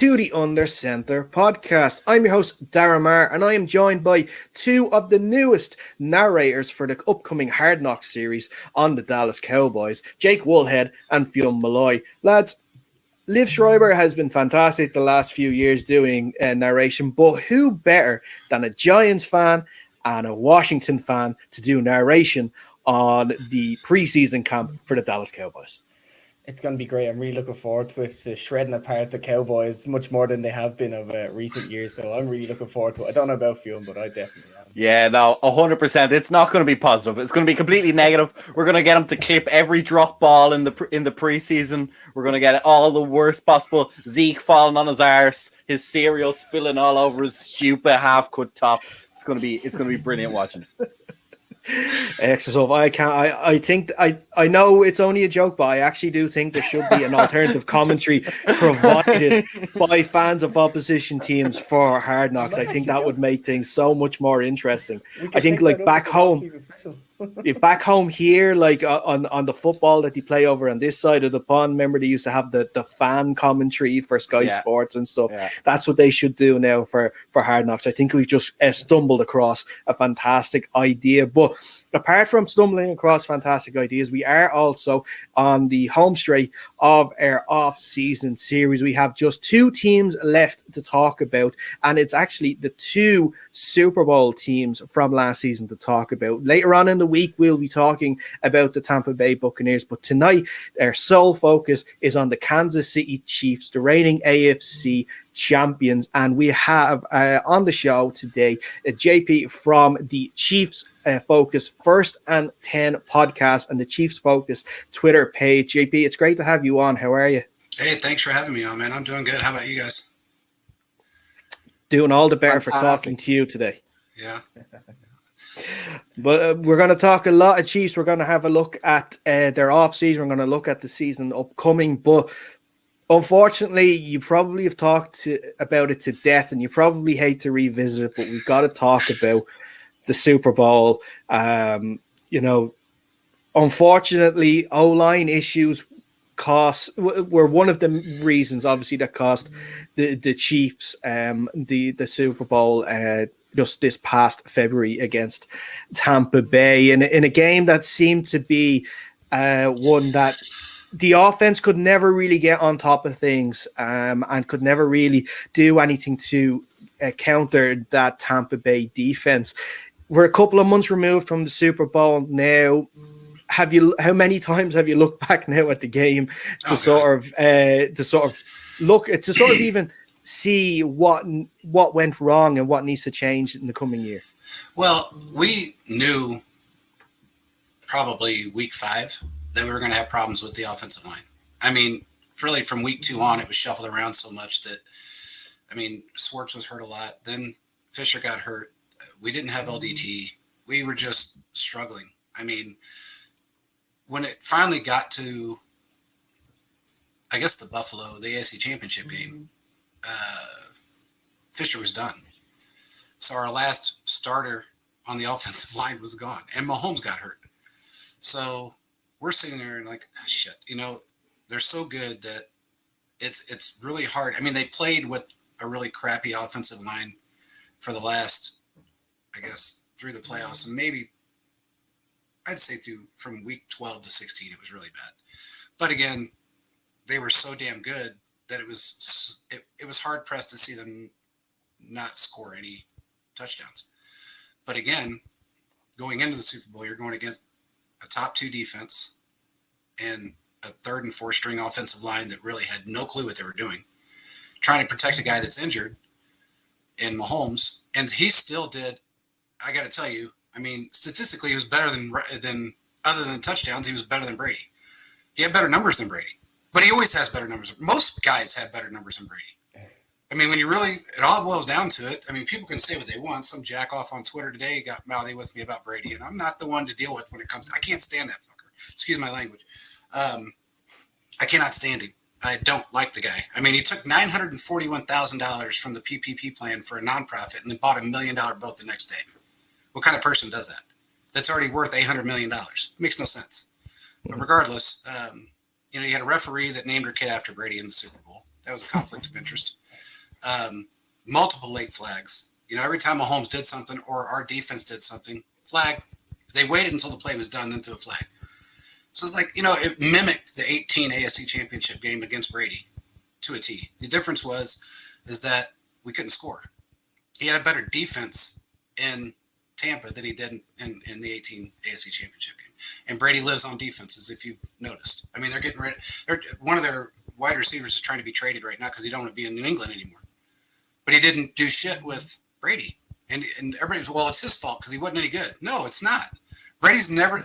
to the Under Center podcast. I'm your host, Darren Marr, and I am joined by two of the newest narrators for the upcoming Hard Knocks series on the Dallas Cowboys, Jake Woolhead and Fionn Malloy. Lads, Liv Schreiber has been fantastic the last few years doing narration, but who better than a Giants fan and a Washington fan to do narration on the preseason camp for the Dallas Cowboys? It's going to be great. I'm really looking forward to it, to shredding apart the Cowboys much more than they have been over recent years. So I'm really looking forward to it. I don't know about Fionn, but I definitely am. Yeah, no, 100%. It's not going to be positive. It's going to be completely negative. We're going to get him to clip every drop ball in the preseason. We're going to get all the worst possible. Zeke falling on his arse, his cereal spilling all over his stupid half-cut top. It's going to be brilliant watching. Extra stuff. I know it's only a joke, but I actually do think there should be an alternative commentary provided by fans of opposition teams for Hard Knocks. I think that would make things so much more interesting. I think like back home here, like on the football that they play over on this side of the pond, remember they used to have the fan commentary for Sky Sports and stuff. Yeah. That's what they should do now for Hard Knocks. I think we've just stumbled across a fantastic idea. But apart from stumbling across fantastic ideas, we are also on the home straight of our off-season series. We have just two teams left to talk about, and it's actually the two Super Bowl teams from last season to talk about. Later on in the week, we'll be talking about the Tampa Bay Buccaneers, but tonight, our sole focus is on the Kansas City Chiefs, the reigning AFC champions. And we have on the show today JP from the Chiefs Focus First and 10 podcast and the Chiefs Focus Twitter page. JP, it's great to have you on. How are you? Hey, thanks for having me on, man. I'm doing good. How about you guys? Doing all the better for talking to you today. Yeah. But we're going to talk a lot of Chiefs. We're going to have a look at their off season. We're going to look at the season upcoming, but unfortunately, you probably have talked about it to death, and you probably hate to revisit it, but we've got to talk about the Super Bowl. Unfortunately, O-line issues were one of the reasons, obviously, that cost the Chiefs the Super Bowl just this past February against Tampa Bay, in a game that seemed to be one that the offense could never really get on top of things and could never really do anything to counter that Tampa Bay defense. We're a couple of months removed from the Super Bowl now. How many times have you looked back now at the game to sort of even see what went wrong and what needs to change in the coming year? Well, we knew probably week 5 that we were going to have problems with the offensive line. I mean, really from week 2 on, it was shuffled around so much that, Swartz was hurt a lot. Then Fisher got hurt. We didn't have LDT. We were just struggling. I mean, when it finally got to, I guess, the Buffalo, the AFC Championship game, Fisher was done. So our last starter on the offensive line was gone, and Mahomes got hurt. So we're sitting there and like, shit, they're so good that it's really hard. I mean, they played with a really crappy offensive line for the last, I guess, through the playoffs, and maybe I'd say from week 12 to 16, it was really bad. But again, they were so damn good that it was hard pressed to see them not score any touchdowns. But again, going into the Super Bowl, you're going against a top 2 defense and a 3rd and 4th string offensive line that really had no clue what they were doing, trying to protect a guy that's injured in Mahomes. And he still did, I got to tell you, statistically, he was better than other than touchdowns, he was better than Brady. He had better numbers than Brady, but he always has better numbers. Most guys have better numbers than Brady. When it all boils down to it, people can say what they want. Some jack off on Twitter today got mouthy with me about Brady, and I'm not the one to deal with when it comes to, I can't stand that fucker. Excuse my language. I cannot stand him. I don't like the guy. He took $941,000 from the PPP plan for a nonprofit and then bought $1 million boat the next day. What kind of person does that? That's already worth $800 million. It makes no sense. But regardless, you had a referee that named her kid after Brady in the Super Bowl. That was a conflict of interest. multiple late flags. You know, every time Mahomes did something or our defense did something, flag. They waited until the play was done, then threw a flag. So it's like, you know, it mimicked the 18 AFC Championship game against Brady to a T. The difference is that we couldn't score. He had a better defense in Tampa than he did in the 18 AFC Championship game. And Brady lives on defenses, if you've noticed. I mean, they're getting rid. One of their wide receivers is trying to be traded right now because he don't want to be in New England anymore. But he didn't do shit with Brady. And everybody's, well, it's his fault because he wasn't any good. No, it's not. Brady's never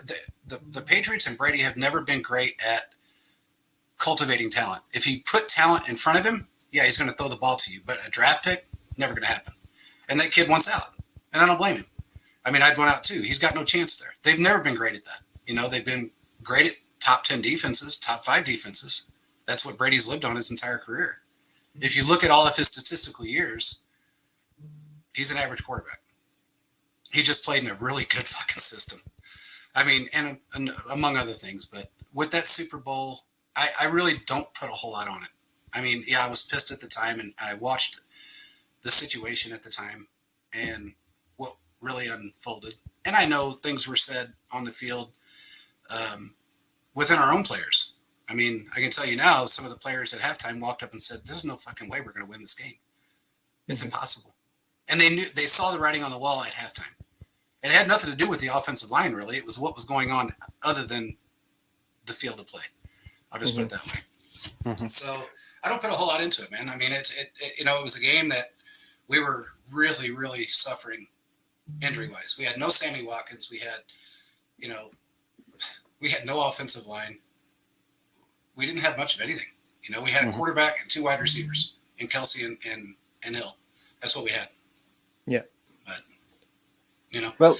the Patriots and Brady have never been great at cultivating talent. If you put talent in front of him, yeah, he's going to throw the ball to you. But a draft pick, never going to happen. And that kid wants out. And I don't blame him. I mean, I'd want out too. He's got no chance there. They've never been great at that. You know, they've been great at top 10 defenses, top 5 defenses. That's what Brady's lived on his entire career. If you look at all of his statistical years, he's an average quarterback. He just played in a really good fucking system. I mean, and among other things, but with that Super Bowl, I really don't put a whole lot on it. I mean, yeah, I was pissed at the time, and I watched the situation at the time and what really unfolded. And I know things were said on the field within our own players. I mean, I can tell you now, some of the players at halftime walked up and said, "There's no fucking way we're going to win this game. It's impossible." And they saw the writing on the wall at halftime. It had nothing to do with the offensive line, really. It was what was going on other than the field of play. I'll just put it that way. So I don't put a whole lot into it, man. I mean, it was a game that we were really, really suffering injury-wise. We had no Sammy Watkins. We had no offensive line. We didn't have much of anything. You know, we had a quarterback and 2 wide receivers in Kelsey and Hill. That's what we had. Yeah. But, you know. Well,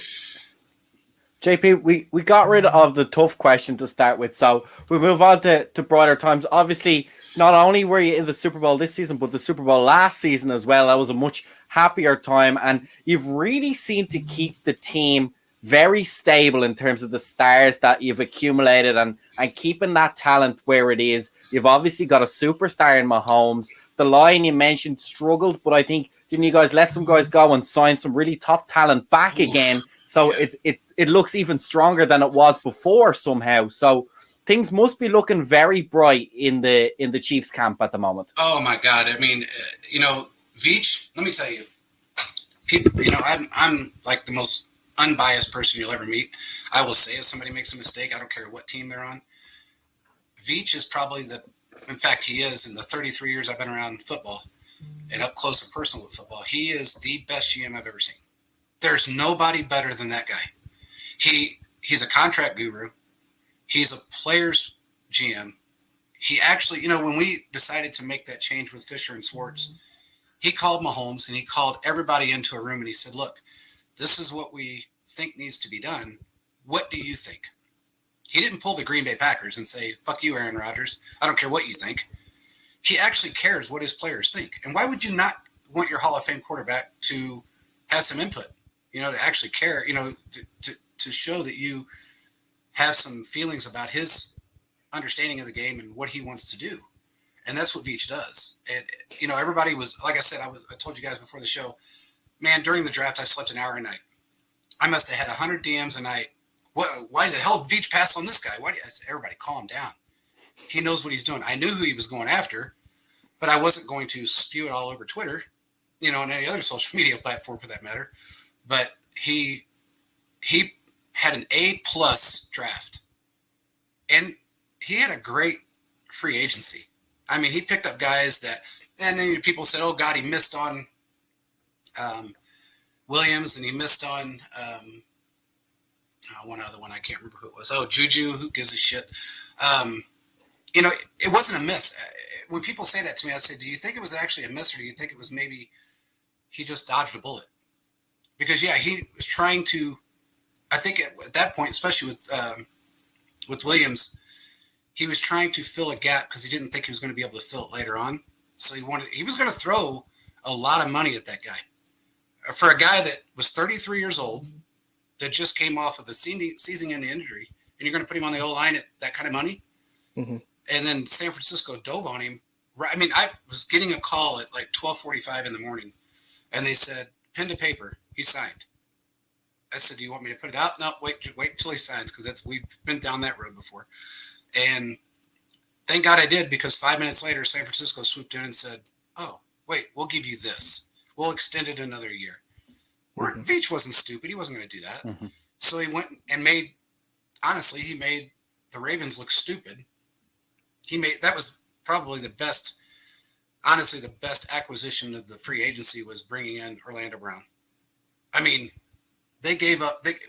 JP, we got rid of the tough question to start with, so we move on to brighter times. Obviously, not only were you in the Super Bowl this season, but the Super Bowl last season as well. That was a much happier time, and you've really seemed to keep the team very stable in terms of the stars that you've accumulated and keeping that talent where it is. You've obviously got a superstar in Mahomes. The line you mentioned struggled, but I think didn't you guys let some guys go and sign some really top talent back again? So it looks even stronger than it was before somehow. So things must be looking very bright in the Chiefs camp at the moment. Oh my God! I mean, Veach. Let me tell you, people. I'm like the most unbiased person you'll ever meet. I will say if somebody makes a mistake, I don't care what team they're on. Veach is probably in fact, he is in the 33 years I've been around football and up close and personal with football. He is the best GM I've ever seen. There's nobody better than that guy. He's a contract guru. He's a player's GM. He actually, when we decided to make that change with Fisher and Schwartz, he called Mahomes and he called everybody into a room and he said, "Look, this is what we think needs to be done. What do you think?" He didn't pull the Green Bay Packers and say, "Fuck you, Aaron Rodgers. I don't care what you think." He actually cares what his players think. And why would you not want your Hall of Fame quarterback to have some input, to actually care, to show that you have some feelings about his understanding of the game and what he wants to do. And that's what Veach does. And, everybody was, like I said, I told you guys before the show, man, during the draft, I slept an hour a night. I must have had 100 DMs a night. Why the hell did Veach pass on this guy? I said, everybody calm down. He knows what he's doing. I knew who he was going after, but I wasn't going to spew it all over Twitter, and any other social media platform for that matter. But he had an A+ draft, and he had a great free agency. I mean, he picked up guys and then people said, "Oh God, he missed on Williams, and he missed on one other one. I can't remember who it was. Oh, Juju. Who gives a shit?" It wasn't a miss. When people say that to me, I say, "Do you think it was actually a miss, or do you think it was maybe he just dodged a bullet?" Because he was trying to. I think at that point, especially with Williams, he was trying to fill a gap because he didn't think he was going to be able to fill it later on. So he was going to throw a lot of money at that guy. For a guy that was 33 years old, that just came off of a season-ending injury, and you're going to put him on the O-line at that kind of money? Mm-hmm. And then San Francisco dove on him I mean, I was getting a call at like 12:45 in the morning, and they said, pen to paper, he signed. I said, do you want me to put it out? No, wait till he signs, because we've been down that road before. And thank God I did, because 5 minutes later, San Francisco swooped in and said, oh, wait, we'll give you this. We'll extend it another year. Veach wasn't stupid. He wasn't going to do that. Mm-hmm. So he went and made the Ravens look stupid. That was probably the best acquisition of the free agency, was bringing in Orlando Brown. I mean,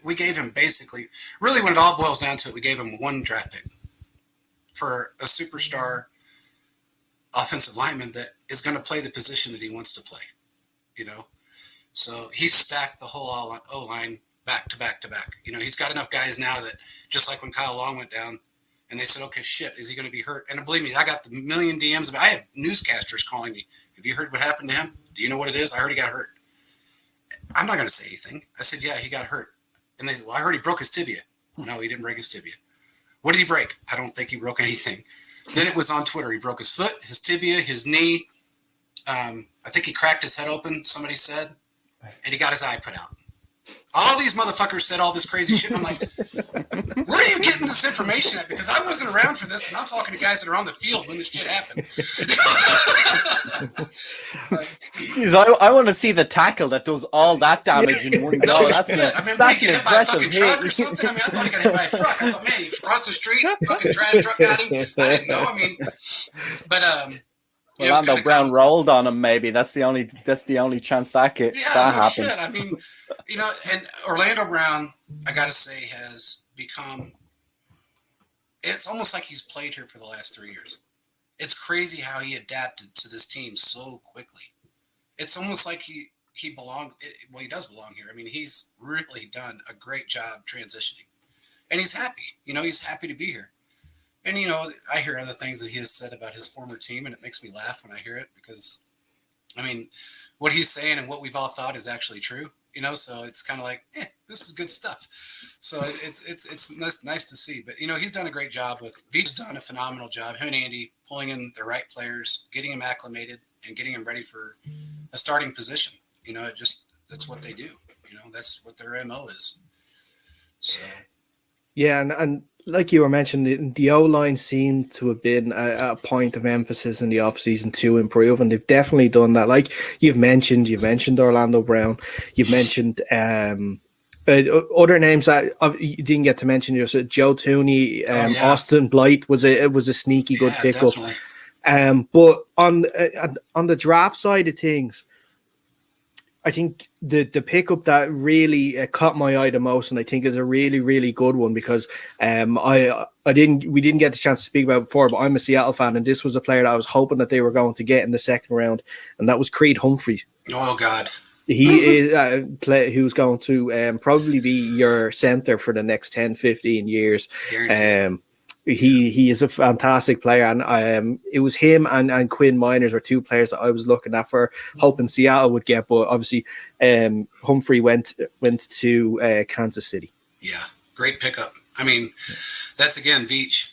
we gave him basically, really when it all boils down to it, we gave him one draft pick for a superstar offensive lineman that is going to play the position that he wants to play, So he stacked the whole O-line back to back to back. He's got enough guys now that, just like when Kyle Long went down and they said, okay, shit, is he going to be hurt? And believe me, I got the million DMs. I had newscasters calling me. Have you heard what happened to him? Do you know what it is? I heard he got hurt. I'm not going to say anything. I said, yeah, he got hurt. And I heard he broke his tibia. No, he didn't break his tibia. What did he break? I don't think he broke anything. Then it was on Twitter. He broke his foot, his tibia, his knee. I think he cracked his head open, somebody said, and he got his eye put out. All these motherfuckers said all this crazy shit. I'm like, where are you getting this information at? Because I wasn't around for this, and I'm talking to guys that are on the field when this shit happened. Jeez, I want to see the tackle that does all that damage in one go. That's hit by a fucking truck or something. I mean, I thought he got hit by a truck. I thought, man, he crossed the street, fucking trash truck got him. I didn't know. I mean, but Orlando Brown rolled on him. Maybe that's the only chance that happens. Shit. I mean, and Orlando Brown, I gotta say, has become. It's almost like he's played here for the last 3 years. It's crazy how he adapted to this team so quickly. It's almost like he belonged. Well, he does belong here. I mean, he's really done a great job transitioning, and he's happy. He's happy to be here. And, I hear other things that he has said about his former team, and it makes me laugh when I hear it, because, I mean, what he's saying and what we've all thought is actually true, so it's kind of like, this is good stuff. So it's nice to see. But, he's done a great job Veach's done a phenomenal job, him and Andy, pulling in the right players, getting him acclimated, and getting him ready for a starting position. That's what they do. That's what their MO is. So. Yeah, and like you were mentioning, the O-line seemed to have been a point of emphasis in the offseason to improve, and they've definitely done that. Like you've mentioned Orlando Brown, you've mentioned other names that you didn't get to mention. Joe Tooney, Austin Blight was a sneaky good pickup. But on the draft side of things, I think the pickup that really caught my eye the most, and I think is a really, really good one, because we didn't get the chance to speak about it before, but I'm a Seattle fan, and this was a player that I was hoping that they were going to get in the second round, and that was Creed Humphrey. Oh God, he is a player who's going to probably be your center for the next 10-15 years. He is a fantastic player, and it was him and Quinn Miners were two players that I was looking at for hoping Seattle would get, but obviously Humphrey went to Kansas City. Yeah, great pickup. I mean, that's again Veach,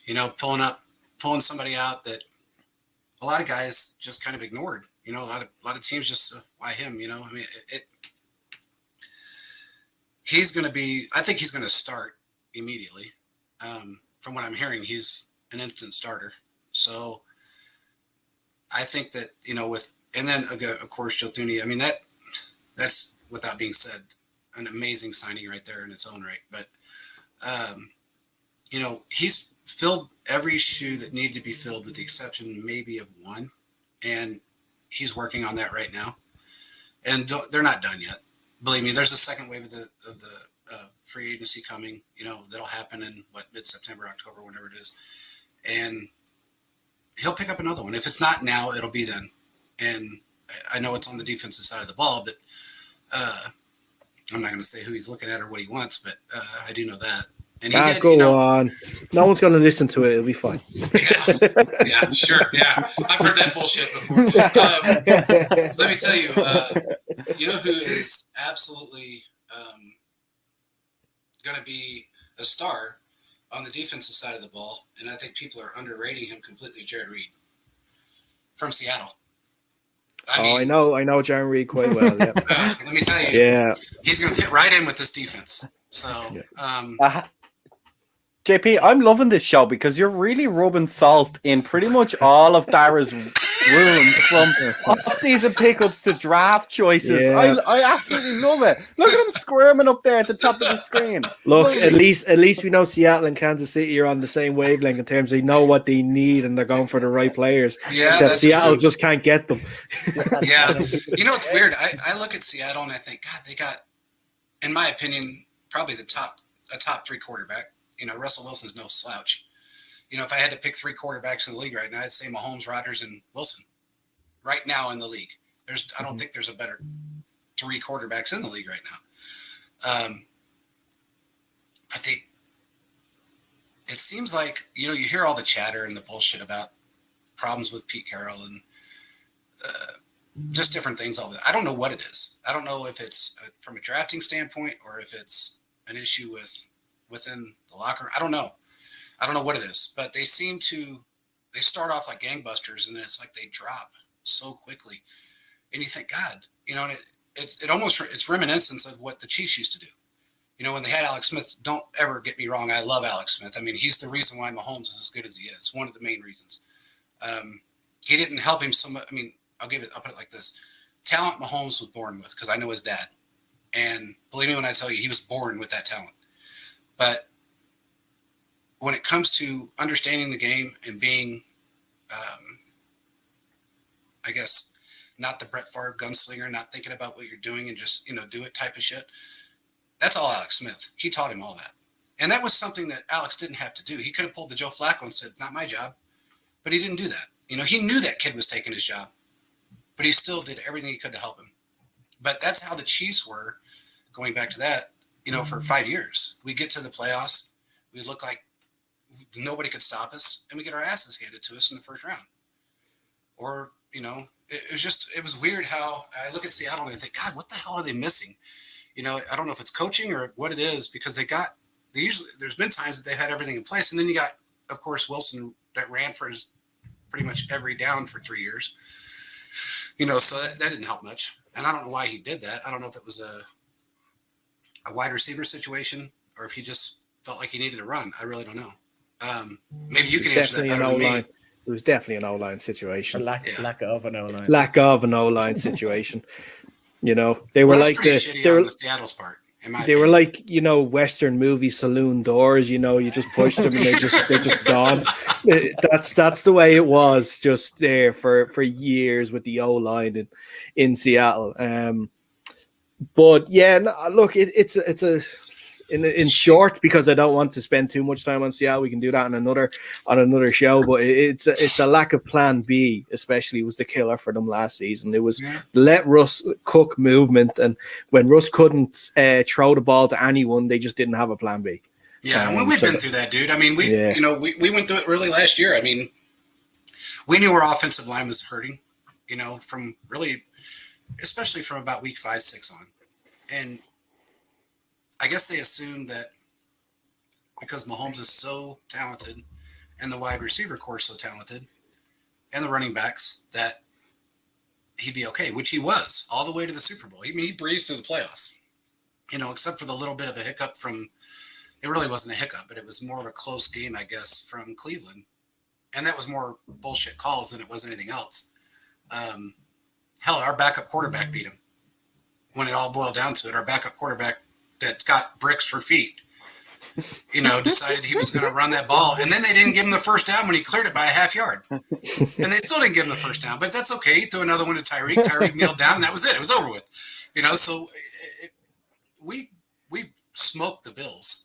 pulling somebody out that a lot of guys just kind of ignored. A lot of teams just why him. I mean, he's going to be. I think he's going to start immediately. From what I'm hearing, he's an instant starter. So I think that, and then of course, Joe Tooney, I mean, that's without being said, an amazing signing right there in its own right. But, he's filled every shoe that needed to be filled with the exception maybe of one. And he's working on that right now. And they're not done yet. Believe me, there's a second wave of the free agency coming, that'll happen in mid-September, October, whenever it is. And he'll pick up another one. If it's not now, it'll be then. And I know it's on the defensive side of the ball, but I'm not going to say who he's looking at or what he wants, but I do know that. And he did, go on. No one's going to listen to it. It'll be fine. Yeah, sure. Yeah. I've heard that bullshit before. Let me tell you, who is absolutely going to be a star on the defensive side of the ball, and I think people are underrating him completely, Jared Reed. from Seattle. I know John Reed quite well. Yeah. Let me tell you, he's going to fit right in with this defense. So, JP, I'm loving this show because you're really rubbing salt in pretty much all of Dara's wounds, from off-season pickups to draft choices. Yeah. I absolutely love it. Look at him squirming up there at the top of the screen. Look, at least we know Seattle and Kansas City are on the same wavelength in terms they know what they need and they're going for the right players. Yeah, that's Seattle true. Just can't get them. Yeah, it's weird. I look at Seattle and I think, God, they got, in my opinion, probably a top 3 quarterback. Russell Wilson's no slouch. If I had to pick 3 quarterbacks in the league right now, I'd say Mahomes, Rodgers, and Wilson. Right now in the league, I don't think there's a better 3 quarterbacks in the league right now. But it seems like you hear all the chatter and the bullshit about problems with Pete Carroll and just different things. All that, I don't know what it is. I don't know if it's from a drafting standpoint or if it's an issue within the locker. I don't know what it is, but they start off like gangbusters and it's like they drop so quickly, and you think, God, and it's reminiscence of what the Chiefs used to do. When they had Alex Smith. Don't ever get me wrong, I love Alex Smith. I mean, he's the reason why Mahomes is as good as he is. One of the main reasons. He didn't help him so much. I mean, I'll put it like this: talent Mahomes was born with, because I know his dad, and believe me when I tell you, he was born with that talent. But when it comes to understanding the game and being, I guess, not the Brett Favre gunslinger, not thinking about what you're doing and just, do it type of shit, that's all Alex Smith. He taught him all that. And that was something that Alex didn't have to do. He could have pulled the Joe Flacco and said, not my job. But he didn't do that. He knew that kid was taking his job. But he still did everything he could to help him. But that's how the Chiefs were, going back to that, for 5 years. We get to the playoffs. We look like nobody could stop us, and we get our asses handed to us in the first round. Or, it was weird how I look at Seattle and I think, God, what the hell are they missing? I don't know if it's coaching or what it is, because there's been times that they've had everything in place. And then you got, of course, Wilson that ran for his pretty much every down for 3 years. So that didn't help much. And I don't know why he did that. I don't know if it was a wide receiver situation or if he just felt like he needed to run. I really don't know. Maybe you can answer that better than me. It was definitely an O-line situation. Lack of an O-line. Lack of an O-line situation. They were like on the Seattle's part. They were like, Western movie saloon doors. You just pushed them and they're just gone. That's the way it was, just there for years with the O-line in Seattle. But yeah, look, it's in short, because I don't want to spend too much time on Seattle. We can do that on another show. But it's a lack of plan B, especially, was the killer for them last season. It was let Russ cook movement, and when Russ couldn't throw the ball to anyone, they just didn't have a plan B. Yeah, we've been through that, dude. I mean, we went through it really last year. I mean, we knew our offensive line was hurting, from really, especially from about week 5, 6 on, and I guess they assumed that because Mahomes is so talented and the wide receiver core is so talented and the running backs, that he'd be okay, which he was all the way to the Super Bowl. He breezed through the playoffs, except for the little bit of a hiccup it really wasn't a hiccup, but it was more of a close game, I guess, from Cleveland. And that was more bullshit calls than it was anything else. Hell, our backup quarterback beat him. When it all boiled down to it, our backup quarterback that got bricks for feet, decided he was going to run that ball. And then they didn't give him the first down when he cleared it by a half yard. And they still didn't give him the first down. But that's okay. He threw another one to Tyreek. Tyreek kneeled down, and that was it. It was over with. So we smoked the Bills.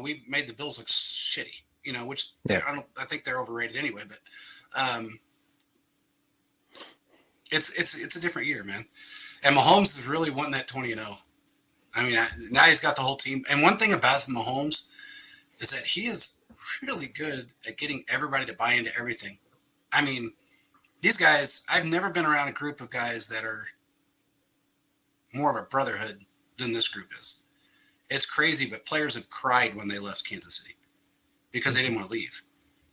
We made the Bills look shitty, which I think they're overrated anyway. But it's a different year, man. And Mahomes is really wanting that 20-0. I mean, now he's got the whole team. And one thing about Mahomes is that he is really good at getting everybody to buy into everything. I mean, these guys, I've never been around a group of guys that are more of a brotherhood than this group is. It's crazy, but players have cried when they left Kansas City because they didn't want to leave.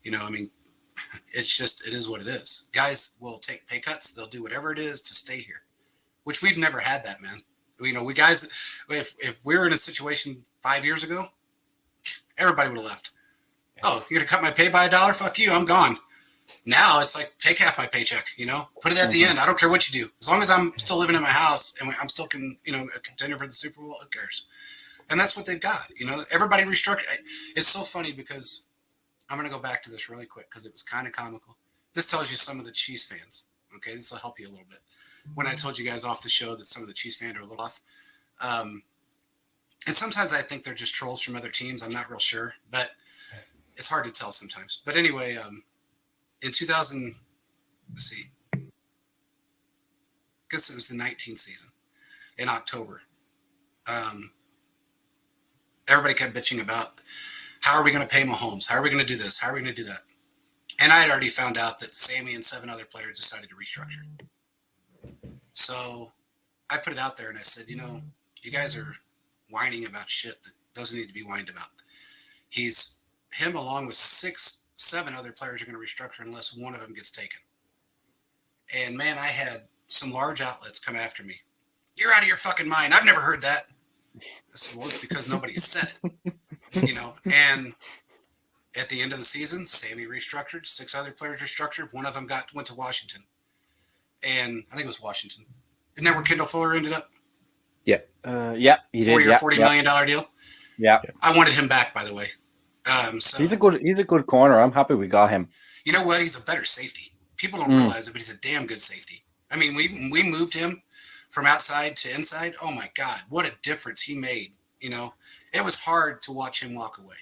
I mean, it is what it is. Guys will take pay cuts. They'll do whatever it is to stay here, which we've never had that, man. We guys, if we were in a situation 5 years ago, everybody would have left. Oh, you're going to cut my pay by $1? Fuck you. I'm gone. Now it's like, take half my paycheck, put it at the end. I don't care what you do. As long as I'm still living in my house and I'm still a contender for the Super Bowl, who cares? And that's what they've got. Everybody restructured. It's so funny because I'm going to go back to this really quick because it was kind of comical. This tells you some of the Chiefs fans. Okay, this will help you a little bit. When I told you guys off the show that some of the Chiefs fans are a little off. And sometimes I think they're just trolls from other teams. I'm not real sure, but it's hard to tell sometimes. But anyway, in 2000, let's see, I guess it was the 19th season in October. Everybody kept bitching about how are we going to pay Mahomes? How are we going to do this? How are we going to do that? And I had already found out that Sammy and 7 other players decided to restructure. So I put it out there and I said, you guys are whining about shit that doesn't need to be whined about. Him along with 6, 7 other players are going to restructure unless one of them gets taken. And man, I had some large outlets come after me. You're out of your fucking mind. I've never heard that. I said, well, it's because nobody said it, and at the end of the season, Sammy restructured, 6 other players restructured. One of them went to Washington, and I think it was Washington. Isn't that where Kendall Fuller ended up? Yeah. He did. 4-year, $40 million deal. Yeah. I wanted him back, by the way. So he's a good corner. I'm happy we got him. You know what? He's a better safety. People don't realize it, but he's a damn good safety. I mean, we moved him from outside to inside. Oh my God, what a difference he made. It was hard to watch him walk away,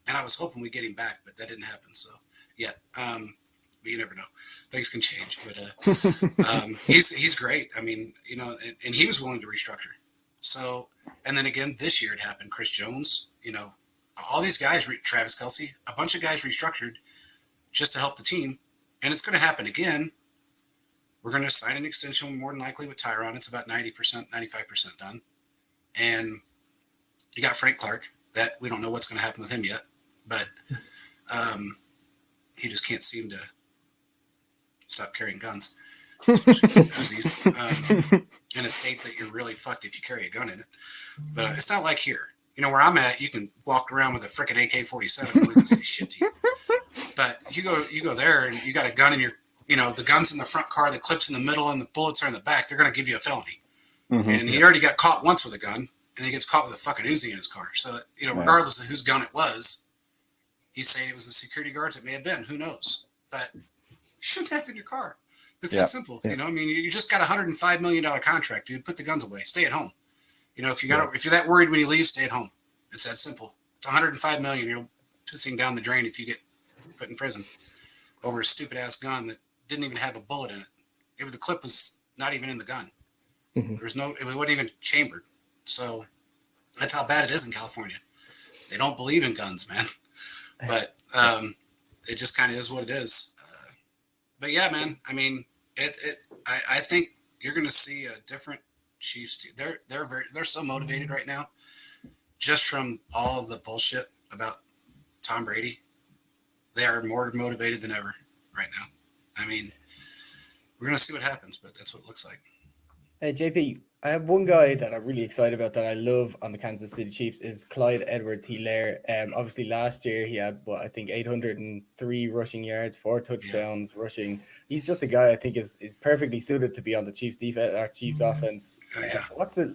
and I was hoping we'd get him back, but that didn't happen. So yeah, but you never know. Things can change, but he's great. I mean, and he was willing to restructure. So, and then again, this year it happened. Chris Jones, all these guys, Travis Kelce, a bunch of guys restructured just to help the team. And it's going to happen again. We're going to sign an extension more than likely with Tyron. It's about 90%, 95% done. And you got Frank Clark that we don't know what's going to happen with him yet, but he just can't seem to stop carrying guns, especially Uzis, in a state that you're really fucked if you carry a gun in it. But it's not like here. Where I'm at, you can walk around with a frickin' AK-47 and nobody's gonna say shit to you. But you go there and you got a gun in your, the gun's in the front car, the clip's in the middle, and the bullets are in the back. They're gonna give you a felony. Mm-hmm. And he already got caught once with a gun, and he gets caught with a fucking Uzi in his car. So regardless of whose gun it was, he's saying it was the security guards. It may have been. Who knows? But you shouldn't have it in your car. It's that simple. Yeah. You just got a $105 million contract, dude. Put the guns away. Stay at home. If you're that worried when you leave, stay at home. It's that simple. It's $105 million. You're pissing down the drain if you get put in prison over a stupid ass gun that didn't even have a bullet in it. The clip was not even in the gun. Mm-hmm. It wasn't even chambered. So that's how bad it is in California. They don't believe in guns, man. But it just kind of is what it is. But yeah, man. I mean, I think you're going to see a different Chiefs team. They're so motivated right now, just from all the bullshit about Tom Brady. They are more motivated than ever right now. I mean, we're going to see what happens, but that's what it looks like. Hey, JP, I have one guy that I'm really excited about that I love on the Kansas City Chiefs is Clyde Edwards-Helaire. Obviously, last year he had, I think 803 rushing yards, 4 touchdowns rushing. He's just a guy I think is perfectly suited to be on the Chiefs defense, our Chiefs offense.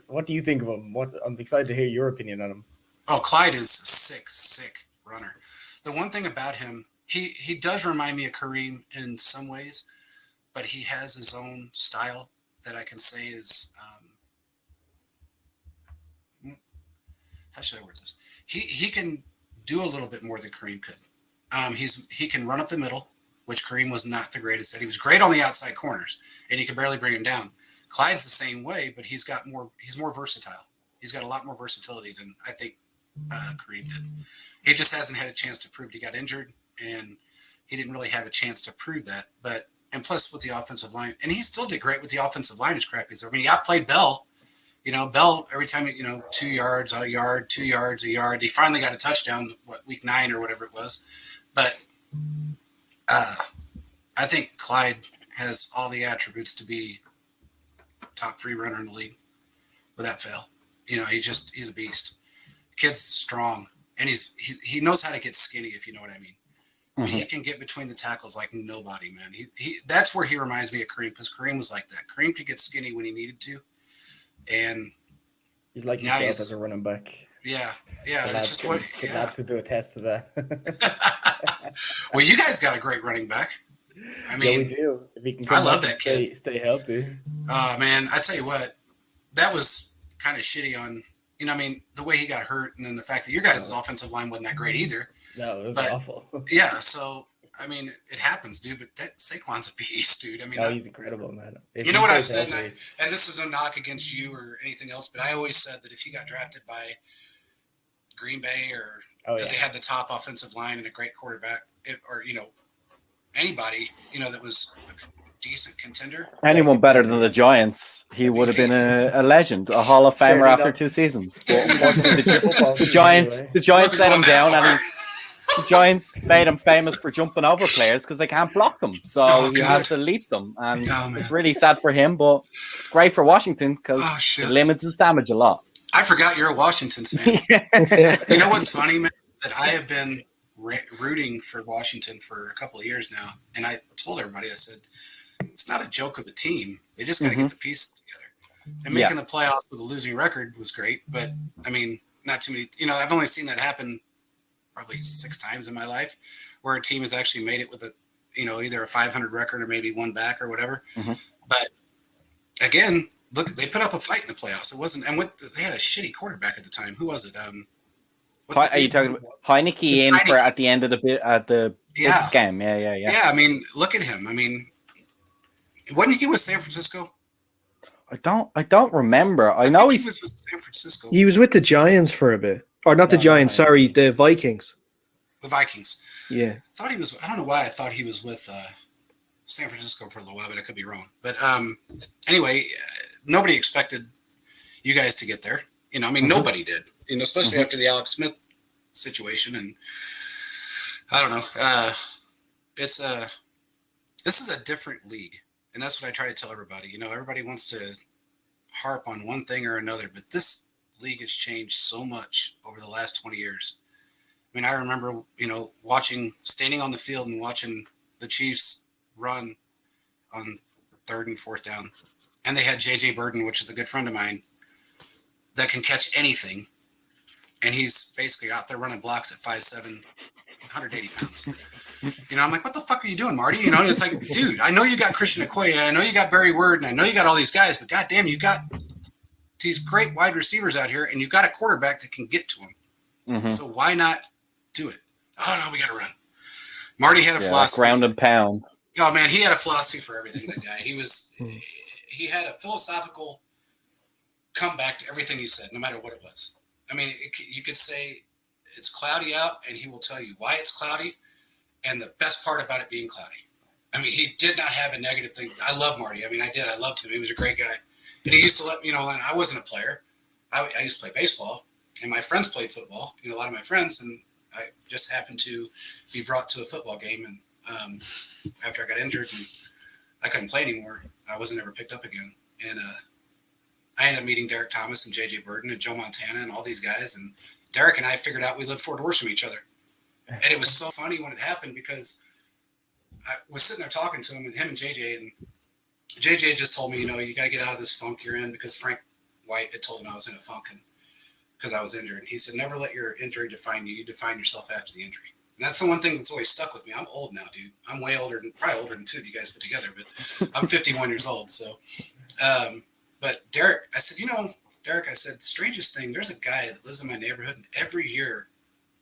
What do you think of him? I'm excited to hear your opinion on him. Oh, Clyde is a sick runner. The one thing about him, he does remind me of Kareem in some ways, but he has his own style that I can say is, how should I word this? He can do a little bit more than Kareem could. He can run up the middle, which Kareem was not the greatest at. He was great on the outside corners, and you could barely bring him down. Clyde's the same way, but he's more versatile. He's got a lot more versatility than I think Kareem did. He just hasn't had a chance to prove. He got injured, and he didn't really have a chance to prove that. And plus with the offensive line, and he still did great with the offensive line as crappy as I mean, he outplayed Bell. Bell, every time, 2 yards, a yard, 2 yards, a yard. He finally got a touchdown, week 9 or whatever it was. But Clyde has all the attributes to be top 3 runner in the league without fail. You know, he's a beast. Kid's strong, and he knows how to get skinny, if you know what I mean. I mean, he can get between the tackles like nobody, man. He that's where he reminds me of Kareem, because Kareem was like that. Kareem could get skinny when he needed to, and he's like himself as a running back. Yeah, that's just what. Yeah, have to do a test of that. Well, you guys got a great running back. I mean, yeah, we do. If he can I love that kid. Stay healthy. Man, I tell you what, that was kind of shitty on. You know, I mean, the way he got hurt, and then the fact that your guys' offensive line wasn't that great either. No, it was awful. Yeah, so I mean, it happens, dude. But that Saquon's a beast, dude. I mean, he's incredible, man. You know what I've said, and this is no knock against you or anything else, but I always said that if he got drafted by Green Bay or because they had the top offensive line and a great quarterback, or anybody that was a decent contender, anyone better than the Giants, he would have been a legend, a Hall of Famer after 2 seasons. But unfortunately, the Giants let him down, and the Giants made him famous for jumping over players because they can't block them. So he has to leap them, and it's really sad for him, but it's great for Washington because it limits his damage a lot. I forgot you're a Washington fan. You know what's funny, man? Is that I have been rooting for Washington for a couple of years now, and I told everybody, I said, it's not a joke of a team. They just got to get the pieces together. And making the playoffs with a losing record was great, but I mean, not too many. I've only seen that happen probably 6 times in my life, where a team has actually made it with either a 500 record or maybe one back or whatever. But again, look, they put up a fight in the playoffs. It wasn't, and they had a shitty quarterback at the time. Who was it? Are you talking about Heineke at the end of the Bucs game? Yeah. Yeah, I mean, look at him. I mean, wasn't he with San Francisco? I don't remember. I know he was with San Francisco. He was with the Giants for a bit. Or not the Giants, sorry, the Vikings. The Vikings. Yeah. I thought he was, I don't know why I thought he was with San Francisco for a little while, but I could be wrong. But anyway, nobody expected you guys to get there. I mean, nobody did. Especially after the Alex Smith situation, and I don't know. This is a different league, and that's what I try to tell everybody. Everybody wants to harp on one thing or another, but this league has changed so much over the last 20 years. I mean, I remember, standing on the field and watching the Chiefs run on 3rd and 4th down, and they had J.J. Burden, which is a good friend of mine, that can catch anything, and he's basically out there running blocks at 5'7", 180 pounds. I'm like, what the fuck are you doing, Marty? It's like, dude, I know you got Christian Okoye, and I know you got Barry Word, and I know you got all these guys, but goddamn, you got these great wide receivers out here, and you've got a quarterback that can get to them. So why not do it? Oh, no, we got to run. Marty had a philosophy. Ground and pound. Oh, man, he had a philosophy for everything, that guy. He had a philosophical comeback to everything he said, no matter what it was. I mean, you could say it's cloudy out, and he will tell you why it's cloudy and the best part about it being cloudy. I mean, he did not have a negative thing. I love Marty. I mean, I did. I loved him. He was a great guy. And he used to let, and I wasn't a player. I used to play baseball, and my friends played football, a lot of my friends, and I just happened to be brought to a football game, and after I got injured and I couldn't play anymore, I wasn't ever picked up again. And I ended up meeting Derek Thomas and J.J. Burden and Joe Montana and all these guys, and Derek and I figured out we lived 4 doors from each other. And it was so funny when it happened, because I was sitting there talking to him and J.J., and J.J. just told me, you got to get out of this funk you're in, because Frank White had told him I was in a funk and because I was injured. And he said, never let your injury define you. You define yourself after the injury. And that's the one thing that's always stuck with me. I'm old now, dude. I'm way older probably older than 2 of you guys put together, but I'm 51 years old. So, but Derek, I said, Derek, I said, the strangest thing, there's a guy that lives in my neighborhood, and every year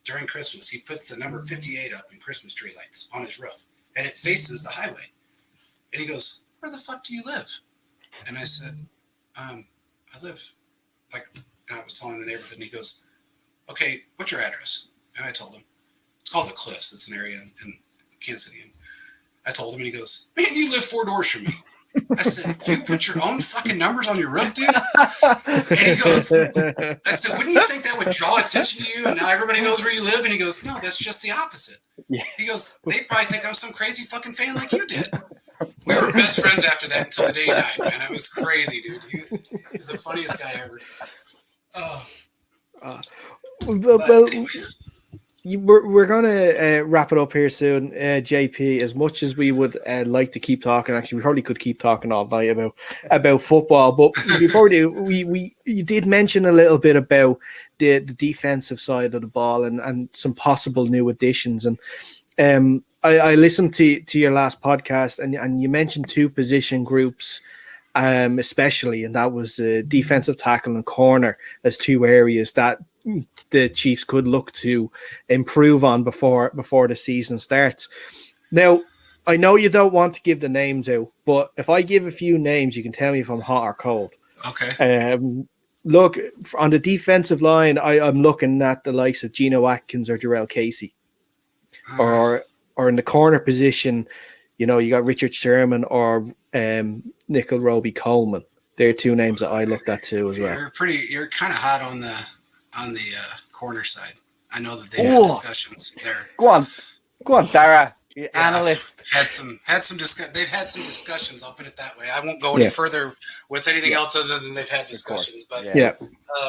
during Christmas, he puts the number 58 up in Christmas tree lights on his roof, and it faces the highway. And he goes, where the fuck do you live? And I said, I live, and I was telling the neighborhood, and he goes, okay, what's your address? And I told him, it's called the Cliffs. It's an area in Kansas City. And I told him, and he goes, man, you live 4 doors from me. I said, you put your own fucking numbers on your roof, dude? And he goes, I said, wouldn't you think that would draw attention to you? And now everybody knows where you live. And he goes, no, that's just the opposite. Yeah. He goes, they probably think I'm some crazy fucking fan like you did. We were best friends after that until the day he died, man. It was crazy, dude. He was the funniest guy ever. Oh. Well, anyway. We're gonna wrap it up here soon, JP. As much as we would like to keep talking, actually, we probably could keep talking all night about football. But before we do, you did mention a little bit about the defensive side of the ball and some possible new additions. And I listened to your last podcast, and you mentioned two position groups, especially, and that was defensive tackle and corner as two areas that the Chiefs could look to improve on before the season starts. Now, I know you don't want to give the names out, but if I give a few names, you can tell me if I'm hot or cold. Okay. Look, on the defensive line, I'm looking at the likes of Geno Atkins or Jarrell Casey. Or in the corner position, you got Richard Sherman or Nickel Roby Coleman. They're two names that I looked at too as well. You're kind of hot on the corner side. I know that they've had discussions there. Go on, Dara, analyst. They've had some discussions. I'll put it that way. I won't go any further with anything else other than they've had discussions. But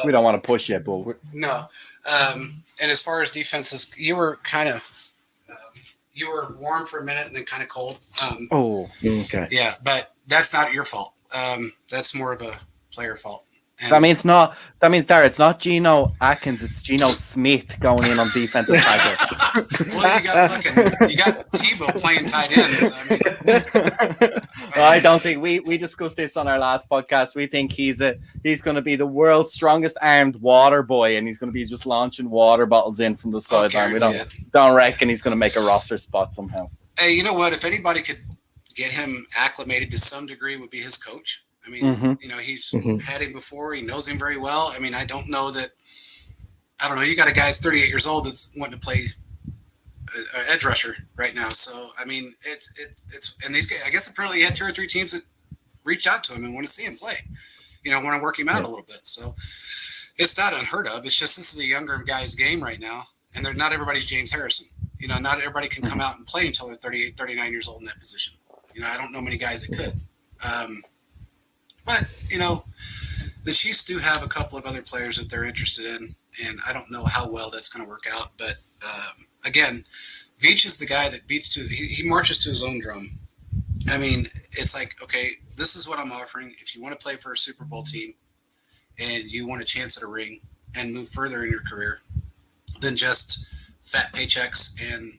we don't want to push you, but no. And as far as defenses, you were kind of you were warm for a minute and then kind of cold. Okay. Yeah, but that's not your fault. That's more of a player fault. And that means Dara, it's not Geno Atkins, it's Geno Smith going in on defensive tackle. Well, you got Tebow playing tight ends. I don't think we discussed this on our last podcast. We think he's going to be the world's strongest armed water boy, and he's going to be just launching water bottles in from the sideline. We don't reckon he's going to make a roster spot somehow. Hey, you know what? If anybody could get him acclimated to some degree, would be his coach. I mean, he's had him before. He knows him very well. I mean, I don't know. You got a guy that's 38 years old that's wanting to play edge rusher right now. So, I mean, it's and these guys, I guess apparently he had 2 or 3 teams that reached out to him and want to see him play, want to work him out a little bit. So it's not unheard of. It's just, this is a younger guy's game right now. And not everybody's James Harrison. Not everybody can come out and play until they're 38, 39 years old in that position. I don't know many guys that could. But, the Chiefs do have a couple of other players that they're interested in, and I don't know how well that's going to work out. But, again, Veach is the guy that he marches to his own drum. I mean, it's like, okay, this is what I'm offering. If you want to play for a Super Bowl team and you want a chance at a ring and move further in your career than just fat paychecks and,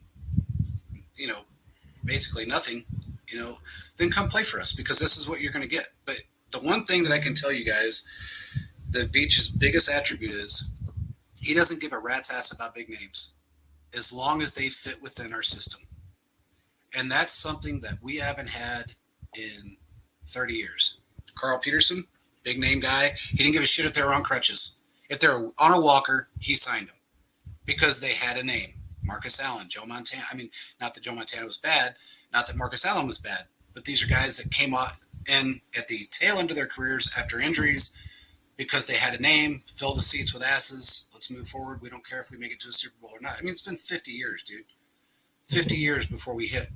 basically nothing, then come play for us, because this is what you're going to get. But the one thing that I can tell you guys that Veach's biggest attribute is he doesn't give a rat's ass about big names as long as they fit within our system. And that's something that we haven't had in 30 years. Carl Peterson, big name guy. He didn't give a shit if they were on crutches. If they were on a walker, he signed them because they had a name. Marcus Allen, Joe Montana. I mean, not that Joe Montana was bad, not that Marcus Allen was bad, but these are guys that came out in at the tail end of their careers after injuries because they had a name, fill the seats with asses. Let's move forward. We don't care if we make it to a Super Bowl or not. I mean, it's been 50 years, dude. 50 years before we hit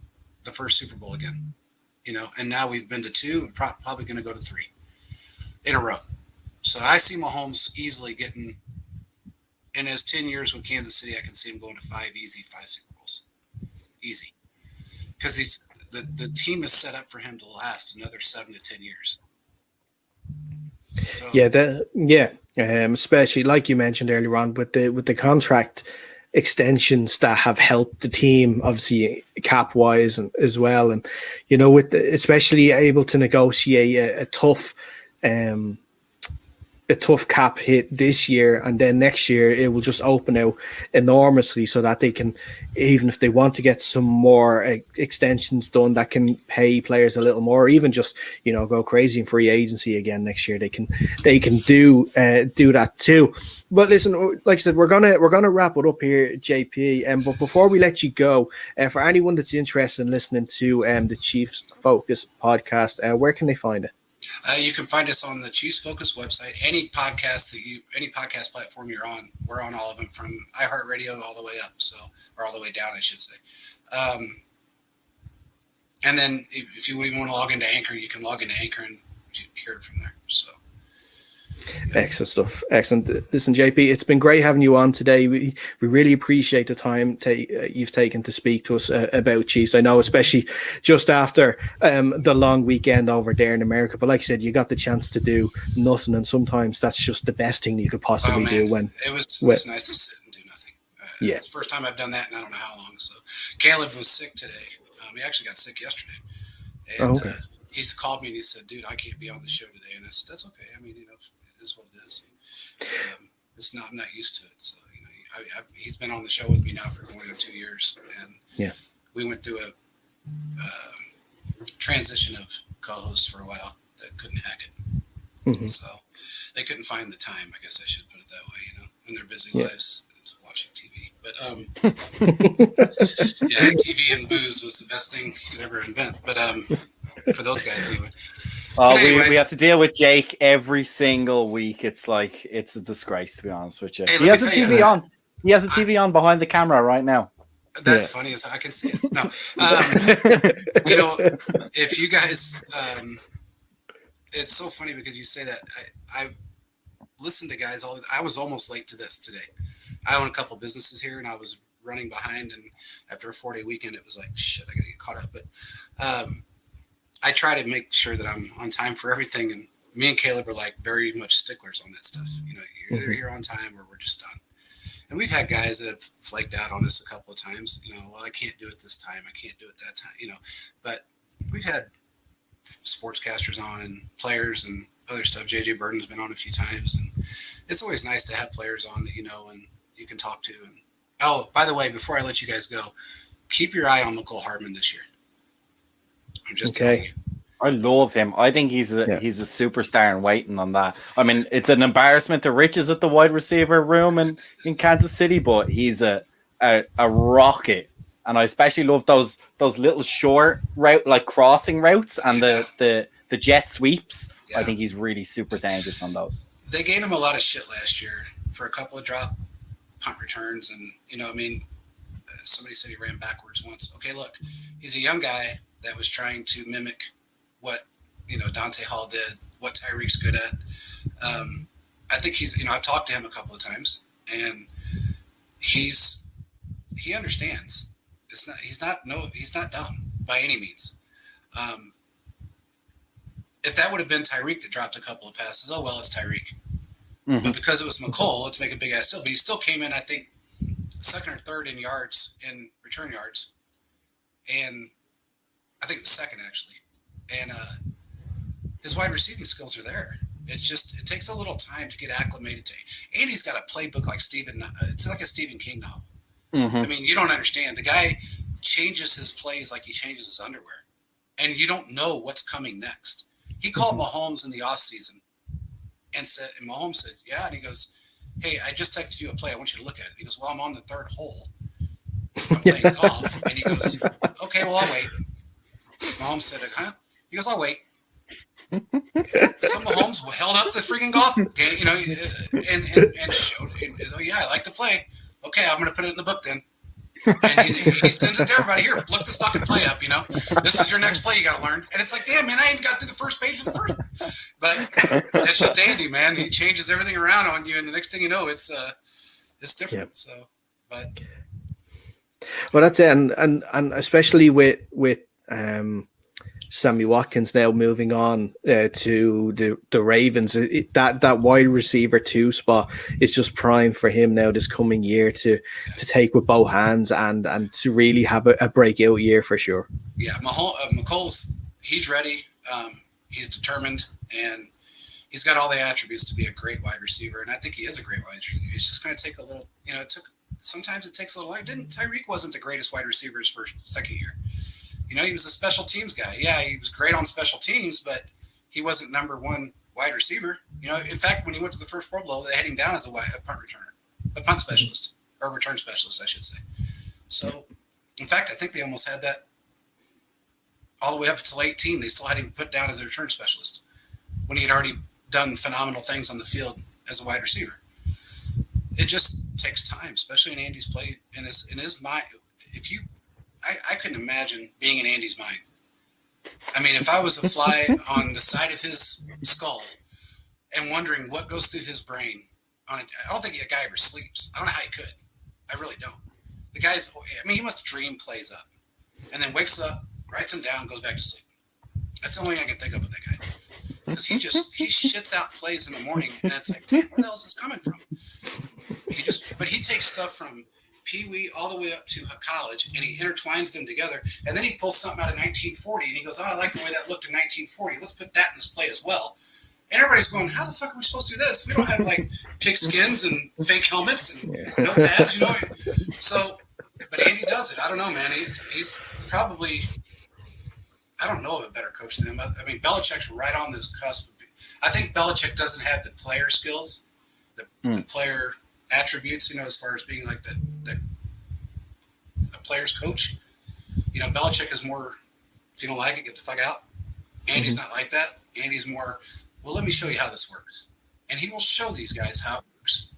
the first Super Bowl again, and now we've been to 2 and probably going to go to 3 in a row. So I see Mahomes easily getting, in his 10 years with Kansas City, I can see him going to 5 Super Bowls. Easy. Because the team is set up for him to last another 7 to 10 years. So, especially like you mentioned earlier on with the contract extensions that have helped the team, obviously cap wise and as well, and especially able to negotiate a tough cap hit this year, and then next year it will just open out enormously so that they can, even if they want to get some more extensions done that can pay players a little more, or even just go crazy in free agency again next year, they can do that too. But listen, like I said, we're gonna wrap it up here, JP. But before we let you go, for anyone that's interested in listening to the Chiefs Focus podcast, where can they find it? You can find us on the Chiefs Focus website. Any podcast platform you're on, we're on all of them, from iHeartRadio all the way up, or all the way down, I should say. And then if you even want to log into Anchor, you can log into Anchor and hear it from there. So. Yeah. Excellent stuff. Excellent. Listen, JP, it's been great having you on today. We really appreciate the time you've taken to speak to us about Chiefs. I know, especially just after the long weekend over there in America. But like you said, you got the chance to do nothing, and sometimes that's just the best thing you could possibly do. When it was nice to sit and do nothing. Yeah, it's the first time I've done that, and I don't know how long. So Caleb was sick today. He actually got sick yesterday, and he's called me and he said, "Dude, I can't be on the show today." And I said, "That's okay. I mean, you know, it is what it is. It's not. I'm not used to it. So, you know, he's been on the show with me now for going on 2 years, and we went through a transition of co-hosts for a while that couldn't hack it. So they couldn't find the time. I guess I should put it that way. You know, in their busy lives, watching TV. But TV and booze was the best thing you could ever invent. But for those guys anyway. Anyway, we have to deal with Jake every single week. It's like it's a disgrace, to be honest with you. Hey, he has a TV on. He has a TV on behind the camera right now. That's funny as I can see it. No, you know, if you guys, it's so funny because you say that. I listen to guys I was almost late to this today. I own a couple businesses here, and I was running behind. And after a 4-day weekend, it was like, shit, I got to get caught up. But I try to make sure that I'm on time for everything. And me and Caleb are like very much sticklers on that stuff. You know, you're either here on time or we're just done. And we've had guys that have flaked out on us a couple of times. You know, well, I can't do it this time. I can't do it that time. You know, but we've had sportscasters on and players and other stuff. JJ Burton's been on a few times, and it's always nice to have players on that you know and you can talk to. And oh, by the way, before I let you guys go, keep your eye on McCole Hardman this year. I'm just telling you. I love him. I think he's a superstar and waiting on that. I mean, it's an embarrassment to riches at the wide receiver room in Kansas City, but he's a rocket. And I especially love those little short route, like crossing routes and the jet sweeps. Yeah. I think he's really super dangerous on those. They gave him a lot of shit last year for a couple of drop punt returns. And, you know, I mean, somebody said he ran backwards once. Okay, look, he's a young guy that was trying to mimic what, you know, Dante Hall did, what Tyreek's good at. I think he's, you know, I've talked to him a couple of times, and he understands. He's not dumb by any means. If that would have been Tyreek that dropped a couple of passes, oh well, it's Tyreek. Mm-hmm. But because it was McCole, let's make a big ass deal. But he still came in, I think, second or third in yards, in return yards, and I think it was second actually. And his wide receiving skills are there. It takes a little time to get acclimated to. Andy's got a playbook like it's like a Stephen King novel. Mm-hmm. I mean, you don't understand. The guy changes his plays like he changes his underwear, and you don't know what's coming next. He called Mahomes in the offseason and Mahomes said, yeah. And he goes, hey, I just texted you a play. I want you to look at it. He goes, well, I'm on the third hole. I'm playing golf. And he goes, okay, well, I'll wait. Mahomes said, huh? He goes, I'll wait. So Mahomes held up the freaking golf game, you know, and showed, oh, yeah, I like to play. Okay, I'm going to put it in the book then. And he sends it to everybody. Here, look this fucking play up, you know. This is your next play you got to learn. And it's like, damn, man, I ain't got through the first page of the first. But that's just Andy, man. He changes everything around on you, and the next thing you know, it's different. Yep. So, but. Well, that's it. And especially with Sammy Watkins now moving on to the Ravens, that wide receiver 2 spot is just prime for him now this coming year to take with both hands and to really have a breakout year for sure. Yeah, McColl's he's ready. He's determined, and he's got all the attributes to be a great wide receiver. And I think he is a great wide receiver. It's just going to take a little. You know, sometimes it takes a little. Tyreek wasn't the greatest wide receiver his second year. You know, he was a special teams guy. Yeah, he was great on special teams, but he wasn't number one wide receiver. You know, in fact, when he went to the first Pro Bowl, they had him down as a punt returner, a punt specialist, or return specialist, I should say. So, in fact, I think they almost had that all the way up until 18. They still had him put down as a return specialist when he had already done phenomenal things on the field as a wide receiver. It just takes time, especially in Andy's play, in his mind. I couldn't imagine being in Andy's mind I mean, if I was a fly on the side of his skull and wondering what goes through his brain, I don't think the guy ever sleeps. I don't know how he could. I really don't. The guy's, I mean, he must dream plays up and then wakes up, writes them down, goes back to sleep. That's the only thing I can think of with that guy. Because he shits out plays in the morning, and it's like, damn, where the hell is this coming from? But he takes stuff from Pee Wee all the way up to college, and he intertwines them together, and then he pulls something out of 1940, and he goes, oh, I like the way that looked in 1940. Let's put that in this play as well. And everybody's going, how the fuck are we supposed to do this? We don't have like pigskins and fake helmets and no pads, you know. So, but Andy does it. I don't know, man. He's probably. I don't know of a better coach than him. I mean, Belichick's right on this cusp. I think Belichick doesn't have the player skills, the player attributes, you know, as far as being like the player's coach. You know, Belichick is more, if you don't like it, get the fuck out. Andy's not like that. Andy's more, well, let me show you how this works. And he will show these guys how it works.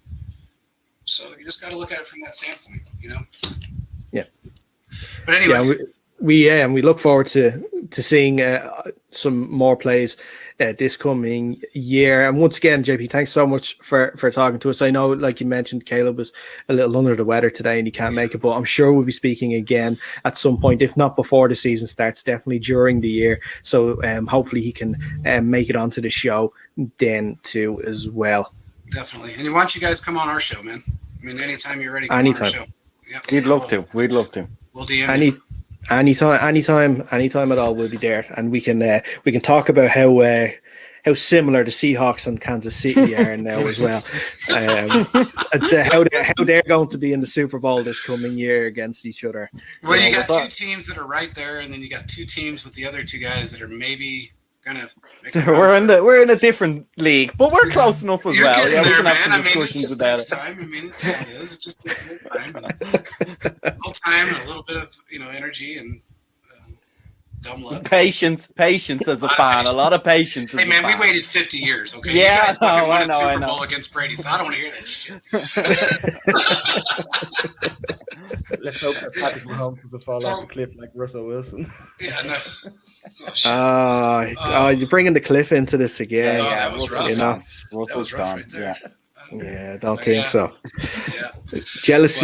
So you just got to look at it from that standpoint, you know? Yeah. But anyway. Yeah, and we look forward to seeing some more plays this coming year. And once again, JP, thanks so much for talking to us. I know, like you mentioned, Caleb was a little under the weather today and he can't make it, but I'm sure we'll be speaking again at some point, if not before the season starts, definitely during the year. So hopefully he can make it onto the show then too as well. Definitely. And why don't you guys come on our show, man? I mean, anytime you're ready, come on our show. Yep. We'd love to. We'll DM you. Anytime at all, we'll be there, and we can talk about how similar the Seahawks and Kansas City are now as well, and say how they're going to be in the Super Bowl this coming year against each other. Well, you got two teams that are right there, and then you got two teams with the other two guys that are maybe gonna make we're in a different league, but we're close enough as well. Yeah, we can have some discussions about it. Time. I mean, it's how it is. It just takes a little time, a little time, and a little bit of energy and dumb luck. Patience as a fan. A lot of patience. Hey man, we waited 50 years. Okay, yeah, you guys fucking won a Super Bowl against Brady, so I don't want to hear that shit. Let's hope that Patrick Mahomes doesn't fall off the cliff like Russell Wilson. Yeah, no. You're bringing the cliff into this again. That was rough. You know? That was rough right there. Yeah, I don't think so. Yeah.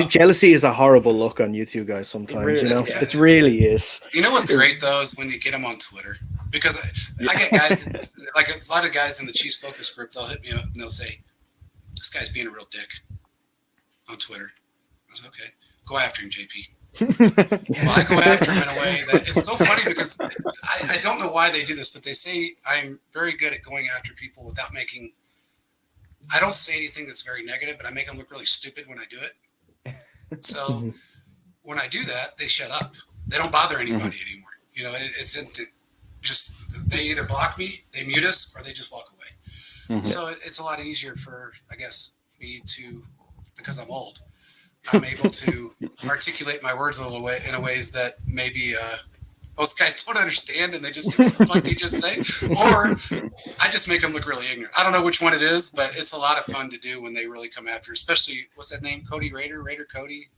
Jealousy is a horrible look on you two guys sometimes. It really is. You know what's great though is when you get them on Twitter, because I get guys like a lot of guys in the Chiefs focus group. They'll hit me up and they'll say, "This guy's being a real dick on Twitter." I was okay. Go after him, JP. Well, I go after him in a way that it's so funny because I don't know why they do this, but they say I'm very good at going after people without making. I don't say anything that's very negative, but I make them look really stupid when I do it. So when I do that, they shut up. They don't bother anybody anymore. You know, they either block me, they mute us, or they just walk away. So it's a lot easier for, I guess, me to, because I'm old, I'm able to articulate my words in ways that maybe most guys don't understand, and they just say, what the fuck did you just say? Or I just make them look really ignorant. I don't know which one it is, but it's a lot of fun to do when they really come after, especially, what's that name? Raider Cody?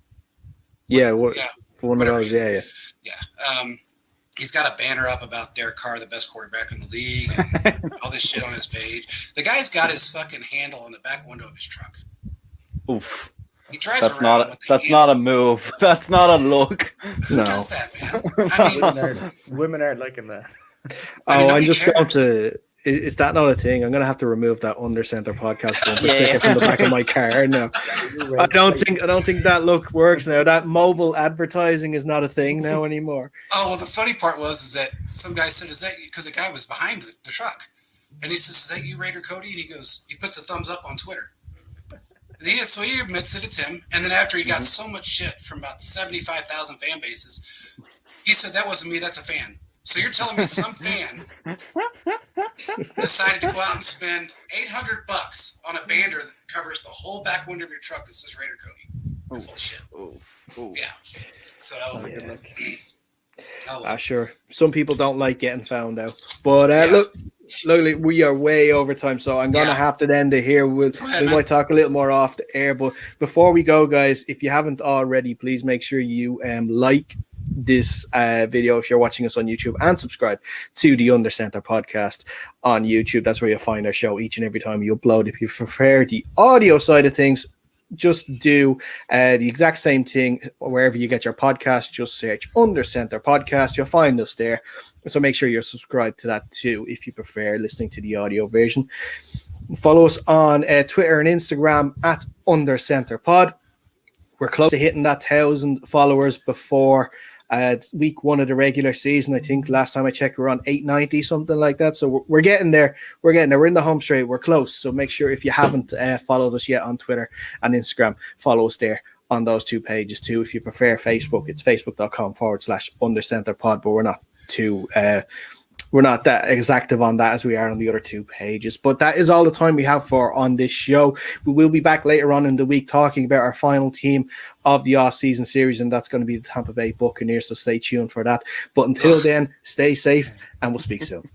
One of those, Yeah. He's got a banner up about Derek Carr, the best quarterback in the league, and all this shit on his page. The guy's got his fucking handle on the back window of his truck. Oof. He drives that's around that's not a move. That's not a look. Who does that, man? I mean, women aren't liking that. I'm just going to. Is that not a thing? I'm going to have to remove that Under Center podcast bumper sticker from the back of my car now. I don't think that look works now. That mobile advertising is not a thing now anymore. Oh well, the funny part is that some guy said, "Is that because the guy was behind the truck?" And he says, "Is that you, Raider Cody?" And he goes, he puts a thumbs up on Twitter. So he admits that it's him. And then after he got so much shit from about 75,000 fan bases, he said, "That wasn't me. That's a fan." So you're telling me some fan decided to go out and spend $800 on a banner that covers the whole back window of your truck that says Raider Cody? You're full of shit. Yeah. So, sure. Some people don't like getting found out. But look, we are way over time, so I'm going to have to end it here. We might talk a little more off the air. But before we go, guys, if you haven't already, please make sure you like, this video if you're watching us on YouTube, and subscribe to the Under Center podcast on YouTube. That's where you'll find our show each and every time you upload. If you prefer the audio side of things, just do the exact same thing wherever you get your podcast. Just search Under Center podcast. You'll find us there. So make sure you're subscribed to that too if you prefer listening to the audio version. Follow us on Twitter and Instagram at Under Center Pod. We're close to hitting that 1,000 followers before week 1 of the regular season. I think last time I checked, we were on 890, something like that. So we're getting there. We're in the home straight. We're close. So make sure if you haven't followed us yet on Twitter and Instagram, follow us there on those 2 pages too. If you prefer Facebook, it's facebook.com/undercenterpod, but we're not that exactive on that as we are on the other 2 pages. But that is all the time we have for on this show. We will be back later on in the week talking about our final team of the off-season series, and that's going to be the Tampa Bay Buccaneers, so stay tuned for that. But until then, stay safe, and we'll speak soon.